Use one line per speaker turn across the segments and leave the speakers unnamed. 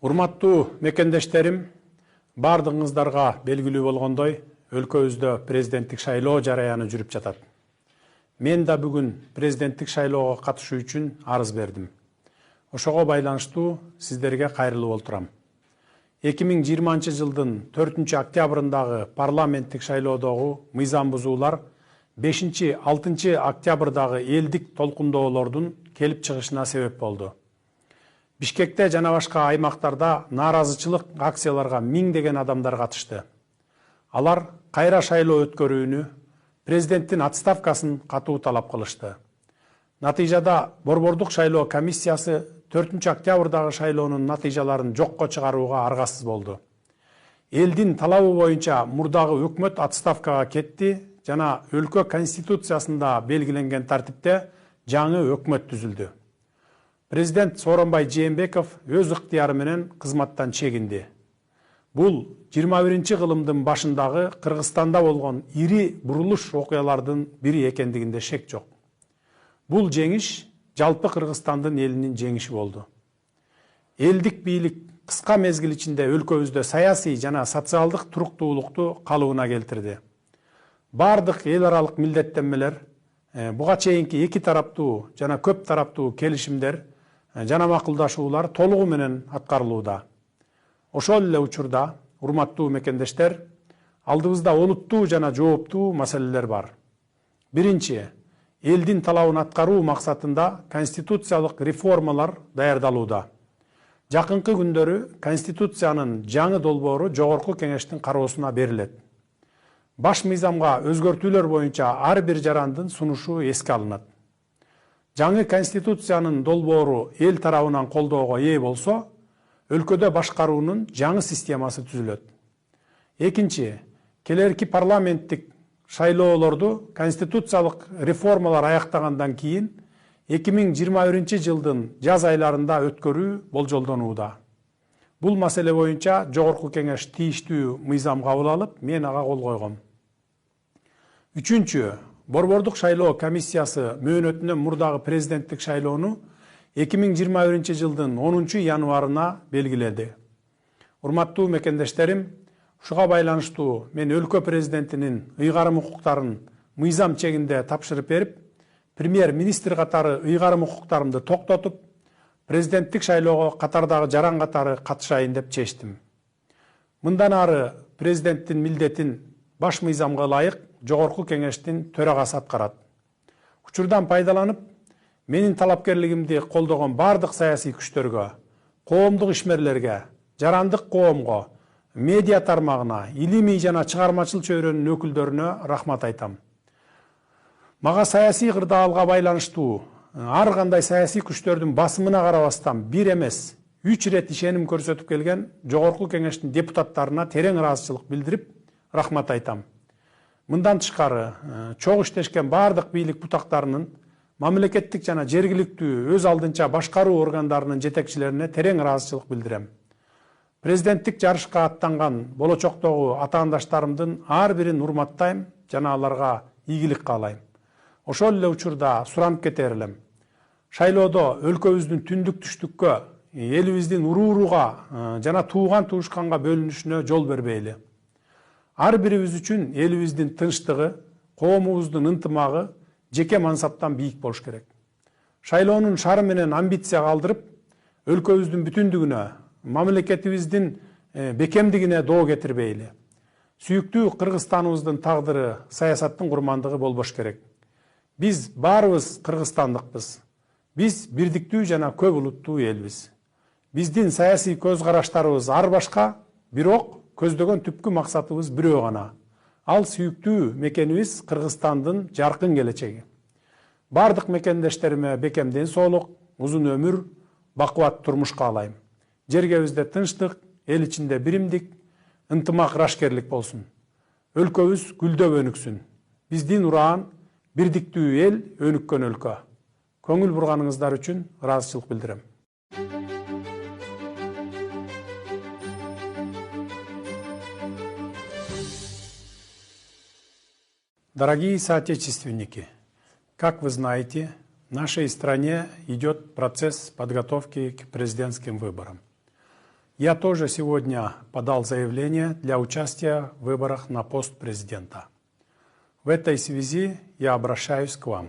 Урматтуу мекендештерим, бардыгыңыздарга белгилүү болгондой, өлкөбүздө президенттик шайлоо жараяны жүрүп жатат. Мен да бүгүн президенттик шайлоого катышуу үчүн арыз бердим. Ошого байланыштуу сиздерге кайрылып олтурам. 2020 жылдын 4 октябрындагы парламенттик шайлоодогу мыйзам бузуулар 5-6 октябрдагы элдик толкундоолордун келип чыгышына себеп болду. Бишкекте жана башка аймактарда нааразычылык акцияларга миңдеген адамдар катышты. Алар кайра шайлоо өткөрүүнү, президенттин отставкасын катуу талап кылышты. Натыйжада Борбордук шайлоо комиссиясы 4 октябрдагы шайлоонун натыйжаларын жокко чыгарууга аргасыз болду. Элдин талабы боюнча мурдагы өкмөт отставкага кетти жана өлкө конституциясында белгиленген тартипте жаңы өкмөт түзүлдү. Президент Сооронбай Жээнбеков өз ыктыяры менен кызматтан чегинди. Бул 21-кылымдын башындагы Кыргызстанда болгон ири бурулуш окуялардын бири экендигинде шек жок. Бул жеңиш жалпы Кыргызстандын элинин жеңиши болду. Элдик бийлик кыска мезгил ичинде өлкөбүздө саясий жана социалдык туруктуулукту калыбына келтирди. Бардык эл аралык милдеттенмелер, буга чейинки эки тараптуу жана көп тараптуу келишимдер жана макулдашуулар толугу менен аткарылууда. Ошол эле учурда, урматтуу мекендештер, алдыбызда олуттуу жана жооптуу маселелер бар. Биринчи, элдин талабын аткаруу максатында конституциялык реформалар даярдалууда. Жакынкы күндөрү Конституциянын жаңы долбоору Жогорку Кеңештин кароосуна берилет. Баш мыйзамга өзгөртүүлөр боюнча ар бир жарандын сунушу эске алынат. Жаңы Конституциянын долбоору эл тарабынан колдоого ээ болсо, өлкөдө башкаруунун жаңы системасы түзүлөт. Экинчи, келерки парламенттик шайлоолорду конституциялык реформалар аяктагандан кийин 2021 жылдын жаз айларында өткөрүү болжолдонууда. Бул маселе боюнча Жогорку Кеңеш тийиштүү мыйзам кабыл алып, мен ага кол койгом. Үчүнчү, Борбордук шайлоо комиссиясы мөөнөтүнөн мурдагы президенттик шайлоону 2021 жылдын 10 январына белгиледи. Урматтуу мекендештерим, ушуга байланыштуу мен өлкө президентинин ыйгарым укуктарын мыйзам чегинде тапшырып берип, премьер-министр катары ыйгарым укуктарымды токтотуп, президенттик шайлоого катардагы жаран катары катышайын деп чечтим. Мындан ары президенттин милдетин баш мыйзамга ылайык Жогорку Кеңештин төрагасы аткарат. Учурдан пайдаланып, менин талапкерлигимди колдогон бардык саясий күчтөргө, коомдук ишмерлерге, жарандык коомго, медиа тармагына, илимий жана чыгармачыл чөйрөнүн өкүлдөрүнө рахмат айтам. Мага саясий кырдаалга байланыштуу ар кандай саясий күчтөрдүн басымына карабастан бир эмес 3 ирет ишеним көрсөтүп келген Жогорку Кеңештин депутаттарына терең ыраазычылык билдирип, рахмат айтам. Мындан тышкары, чогуу иштешкен бардык бийлик бутактарынын, мамлекеттик жана жергиликтүү өз алдынча башкаруу органдарынын жетекчилерине терең ыраазычылык билдирем. Президенттик жарышка аттанган болочоктогу атаандаштарымдын ар бирин урматтайм жана аларга ийгилик каалайм. Ошол эле учурда суранып кетер элем. Шайлоодо өлкөбүздүн түндүк түштүккө, элибиздин урууруга жана тууган туушканга бөлүнүшүнө жол бербейли. Ар бирибиз үчүн элибиздин тынчтыгы, коомубуздун ынтымагы жеке мансаптан бийик болуш керек. Шайлоонун шары менен амбиция калтырып, өлкөбүздүн бүтүндүгүнө, мамлекетибиздин бекемдигине доо кетирбейли. Сүйүктүү Кыргызстаныбыздын тагдыры саясаттын курмандыгы болбош керек. Биз баарыбыз кыргызстандыкпыз. Биз бирдиктүү жана көп улуттуу элбиз. Биздин саясий көз караштарыбыз ар башка, бирок көздөгөн түпкү максатыбыз бирөө гана. Ал сүйүктүү мекенибиз Кыргызстандын жаркын келечеги. Бардык мекендештериме бекем ден соолук, узун өмүр, бакубат турмуш каалайм. Жергебизде тынчтык, эл ичинде биримдик, ынтымак, рашкерлик болсун. Өлкөбүз гүлдөп өнүксүн. Биздин ураан бирдиктүү эл, өнүккөн өлкө. Көңүл бурганыңыздар үчүн ыраазычылык билдирем. Дорогие соотечественники, как вы знаете, в нашей стране идет процесс подготовки к президентским выборам. Я тоже сегодня подал заявление для участия в выборах на пост президента. В этой связи я обращаюсь к вам.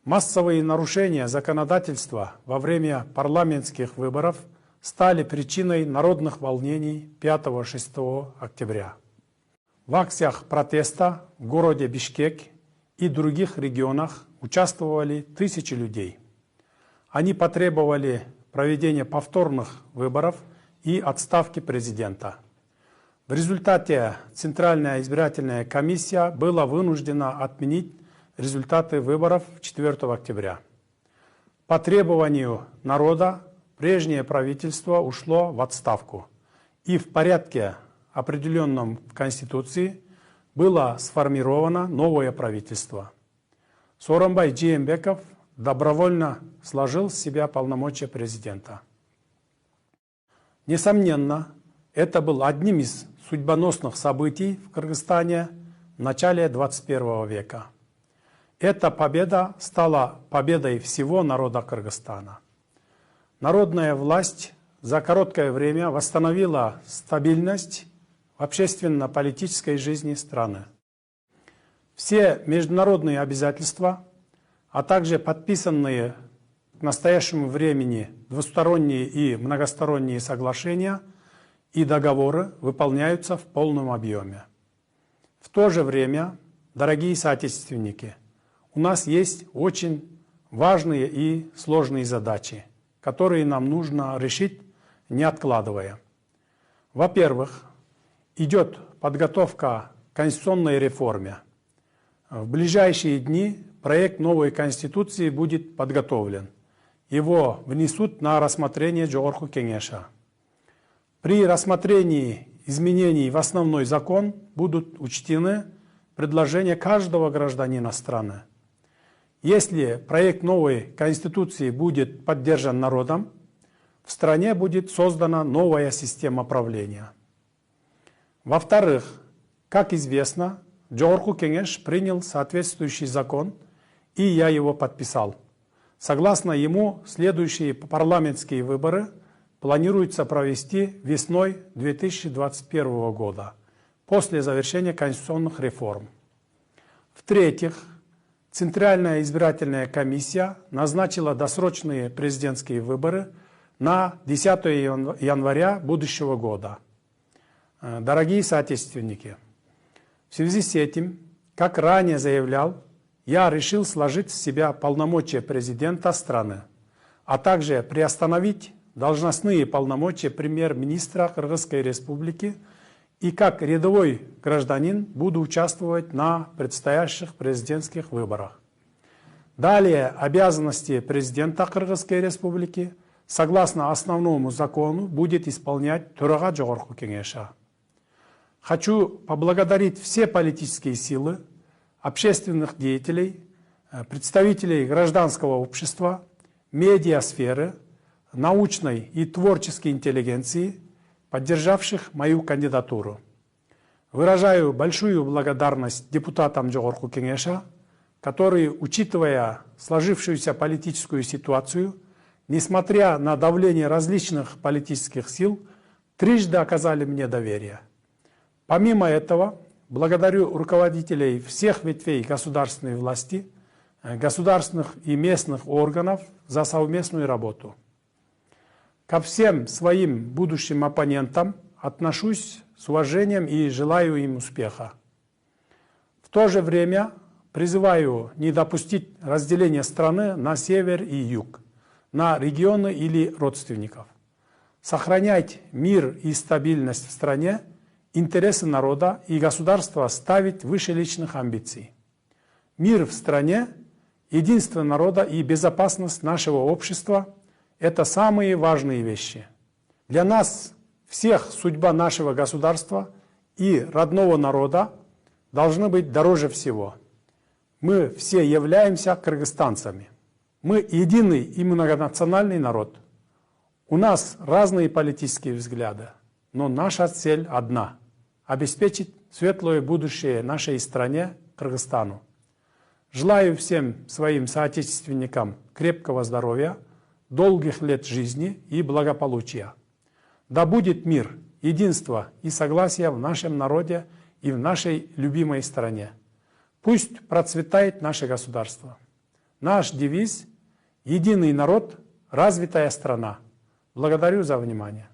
Массовые нарушения законодательства во время парламентских выборов стали причиной народных волнений 5-6 октября. В акциях протеста в городе Бишкек и других регионах участвовали тысячи людей. Они потребовали проведения повторных выборов и отставки президента. В результате Центральная избирательная комиссия была вынуждена отменить результаты выборов 4 октября. По требованию народа прежнее правительство ушло в отставку, и в порядке, определенном в Конституции, было сформировано новое правительство. Сооронбай Жээнбеков добровольно сложил с себя полномочия президента. Несомненно, это был одним из судьбоносных событий в Кыргызстане в начале 21 века. Эта победа стала победой всего народа Кыргызстана. Народная власть за короткое время восстановила стабильность в общественно-политической жизни страны. Все международные обязательства, а также подписанные к настоящему времени двусторонние и многосторонние соглашения и договоры выполняются в полном объеме. В то же время, дорогие соотечественники, у нас есть очень важные и сложные задачи, которые нам нужно решить, не откладывая. Во-первых, идет подготовка к конституционной реформе. В ближайшие дни проект новой Конституции будет подготовлен. Его внесут на рассмотрение Жогорку Кеңеша. При рассмотрении изменений в основной закон будут учтены предложения каждого гражданина страны. Если проект новой Конституции будет поддержан народом, в стране будет создана новая система правления. Во-вторых, как известно, Жогорку Кеңеш принял соответствующий закон, и я его подписал. Согласно ему, следующие парламентские выборы планируется провести весной 2021 года, после завершения конституционных реформ. В-третьих, Центральная избирательная комиссия назначила досрочные президентские выборы на 10 января будущего года. Дорогие соотечественники, в связи с этим, как ранее заявлял, я решил сложить с себя полномочия президента страны, а также приостановить должностные полномочия премьер-министра Кыргызской республики, и как рядовой гражданин буду участвовать на предстоящих президентских выборах. Далее обязанности президента Кыргызской республики согласно основному закону будет исполнять Төрага Жогорку Кеңеша. Хочу поблагодарить все политические силы, общественных деятелей, представителей гражданского общества, медиасферы, научной и творческой интеллигенции, поддержавших мою кандидатуру. Выражаю большую благодарность депутатам Жогорку Кеңеша, которые, учитывая сложившуюся политическую ситуацию, несмотря на давление различных политических сил, трижды оказали мне доверие. Помимо этого, благодарю руководителей всех ветвей государственной власти, государственных и местных органов за совместную работу. Ко всем своим будущим оппонентам отношусь с уважением и желаю им успеха. В то же время призываю не допустить разделения страны на север и юг, на регионы или родственников. Сохранять мир и стабильность в стране, интересы народа и государства ставить выше личных амбиций. Мир в стране, единство народа и безопасность нашего общества – это самые важные вещи. Для нас всех судьба нашего государства и родного народа должны быть дороже всего. Мы все являемся кыргызстанцами. Мы единый и многонациональный народ. У нас разные политические взгляды, но наша цель одна – обеспечить светлое будущее нашей стране, Кыргызстану. Желаю всем своим соотечественникам крепкого здоровья, долгих лет жизни и благополучия. Да будет мир, единство и согласие в нашем народе и в нашей любимой стране. Пусть процветает наше государство. Наш девиз – единый народ, развитая страна. Благодарю за внимание.